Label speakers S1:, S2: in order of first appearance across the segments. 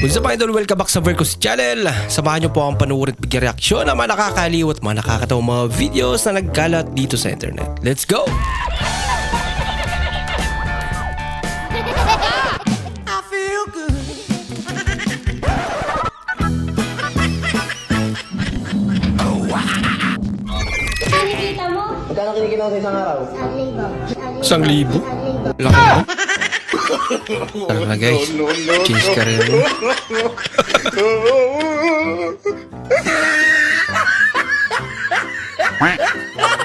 S1: What's up idol? Welcome back sa Vercos Channel. Samahan niyo po akong panuorin at bigyan reaksyon ng mga nakakaliw at mga nakakatawang mga videos na nagkalat dito sa internet. Let's go!
S2: I feel good.
S3: Kinikita mo?
S4: Magkano kinikita mo sa isang araw?
S3: 1,000.
S1: 1,000? Laki mo? Tara na guys, change ka rin.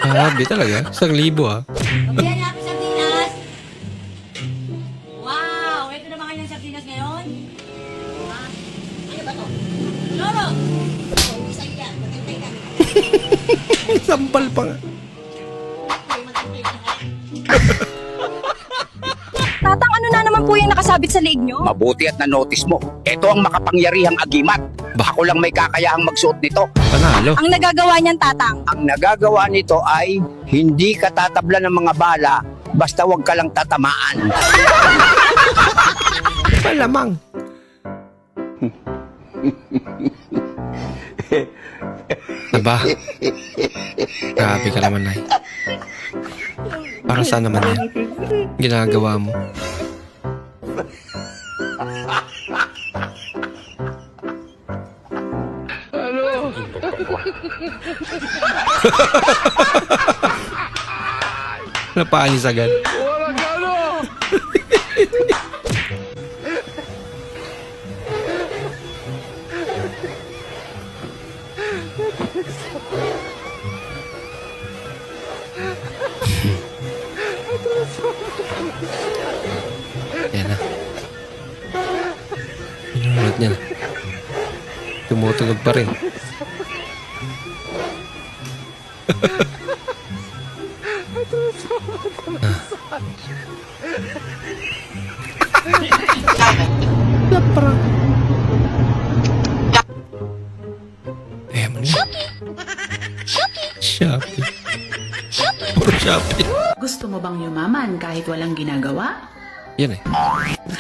S1: Grabe talaga, 1,000 ah.
S5: Yan natin sardinas. Wow! Ito naman kanyang sardinas ngayon. Ha? Ano ba to? Loro! Oh, isa yan. Magantay ka.
S1: Sampal pa nga.
S5: Magantay ka.
S6: Tatang, ano na naman po yung nakasabit sa leeg nyo?
S7: Mabuti at na-notice mo. Ito ang makapangyarihang agimat. Ako lang may kakayahang magsuot nito.
S1: Panalo.
S6: Ang nagagawa niyan, Tatang.
S7: Ang nagagawa nito ay hindi ka tatabla ng mga bala basta wag ka lang tatamaan.
S1: Malamang. Aba, grabe ka naman, Nay. Para saan naman yan? Ginagawa mo. Napanis agad. Yan na. Pinunod niya na. Tumutunog pa rin. Lapra. Mo niya. Shopee. Puro Shopee.
S8: Gusto mo bang yumaman kahit walang ginagawa?
S1: Yan eh.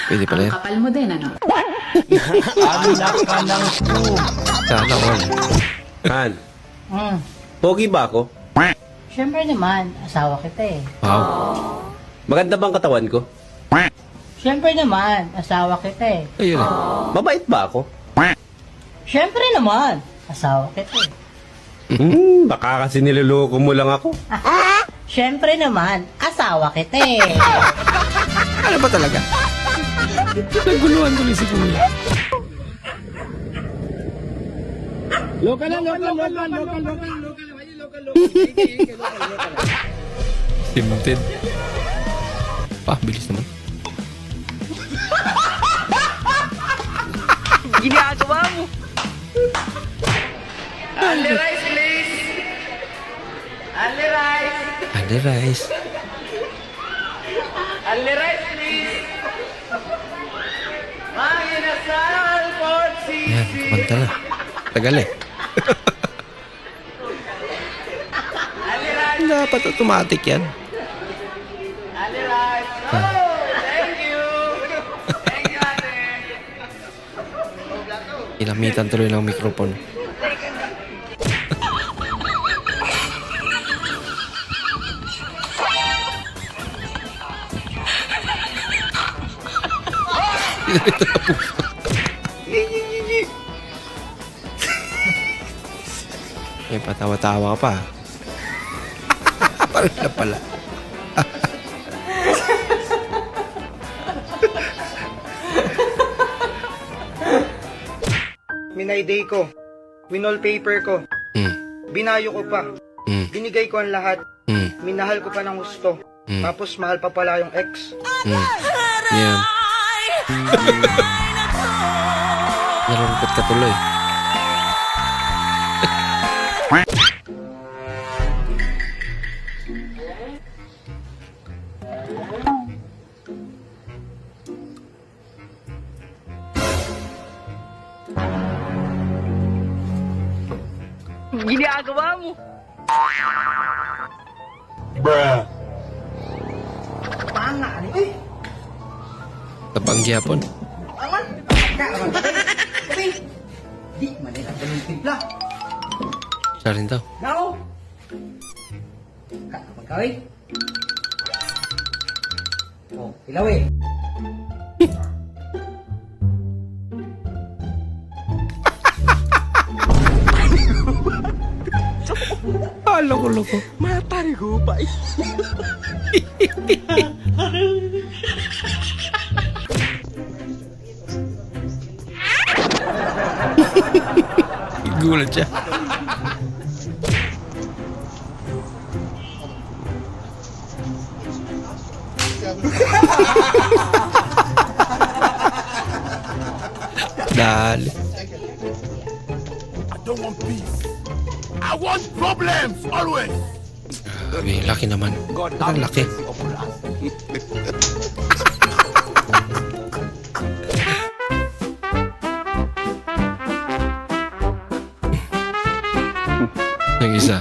S1: Pwede pala yan.
S8: Kapal mo din, ano?
S1: Sana all.
S4: Han, pogi ba ako?
S5: Siyempre naman, asawa kita eh.
S1: Wow.
S4: Maganda bang katawan ko?
S5: Siyempre naman, asawa kita eh.
S1: Ayun eh.
S4: Mabait ba ako?
S5: Siyempre naman, asawa kita eh.
S4: Baka kasi niloloko mo lang ako.
S5: Siyempre naman, asawa kita eh.
S1: Ano ba talaga? Naguluhan tuloy si Kuya. Simted. Bilis naman.
S7: Ginagawa mo. Only rice, please. Only rice.
S1: Ada rice.
S7: Only rice, please. Manginasal for
S1: Yan, kumanta na. Tagal eh. Dapat automatic yan.
S7: Only rice. Oh, thank you. Thank you, ate.
S1: Inamitan tuloy ng mikrofon. Eh, patawa-tawa ka pa. Parang na pala.
S9: Minayday ko, winolpaper ko, binayo ko pa, binigay ko ang lahat, minahal ko pa ng gusto, tapos mahal pa pala yung ex.
S1: Yan. Nalungkot ka tuloy.
S7: Ginagawa mo.
S1: Tabang gyapon. Siya rin daw.
S9: Now! Magkawin? Oh, ilaw eh.
S1: Ah, loko-loko. Gulat siya. Dali. Grabe, laki naman. Ang laki. Yung isa.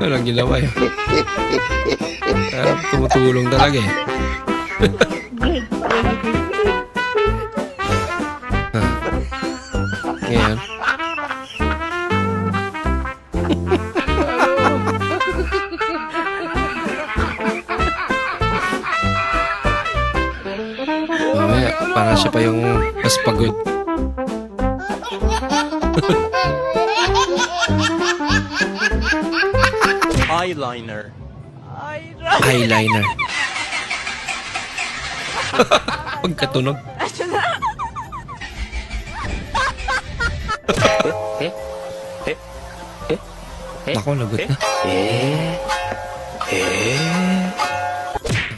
S1: Walang ginawa eh. Tumutulong talaga eh. Ngayon. Mamaya, para siya pa yung mas pagod.
S10: Eyeliner.
S1: Eyeliner. Pagkatunog. Ako, lagot na.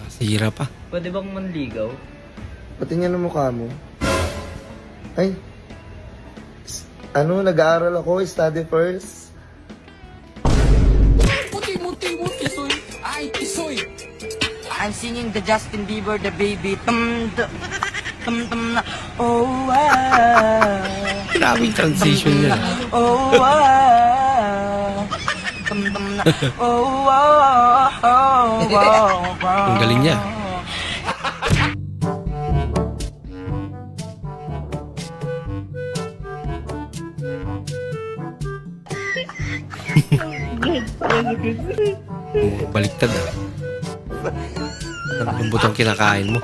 S1: Sira pa.
S9: Pwede bang manligaw?
S11: Patingin ang mukha mo. Ay. Ano, nag-aaral ako, study first.
S9: I'm singing the Justin Bieber, the baby. Oh,
S1: Grabing transition niya.
S9: oh,
S1: Ang galing niya. Baliktad ah. Ang lambot ang kinakain mo.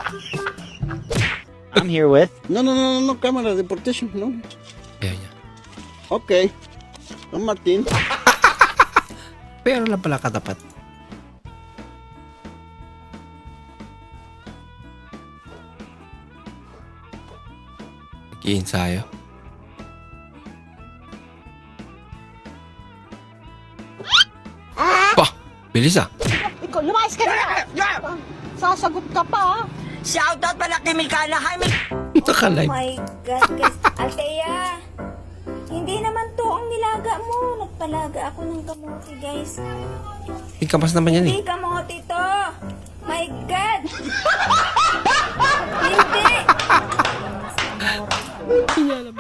S10: I'm here with.
S11: No, camera, deportation, no.
S1: Ayan niya.
S11: Okay. I'm Martin.
S1: Pero lang pala katapat. Nag-iinsayo. Pa! Bilis ah!
S6: Ikaw, lumayas ka na! Sasagot ka pa,
S5: Shoutout pala kay Mikala. Hi,
S1: Nakalive.
S3: My God, guys. Althea, hindi naman to ang nilaga mo. Nagpalaga ako ng kamote, guys.
S1: Ikamas naman yan eh.
S3: Hindi kamote to. My God. Hindi.
S1: Hindi niya alam.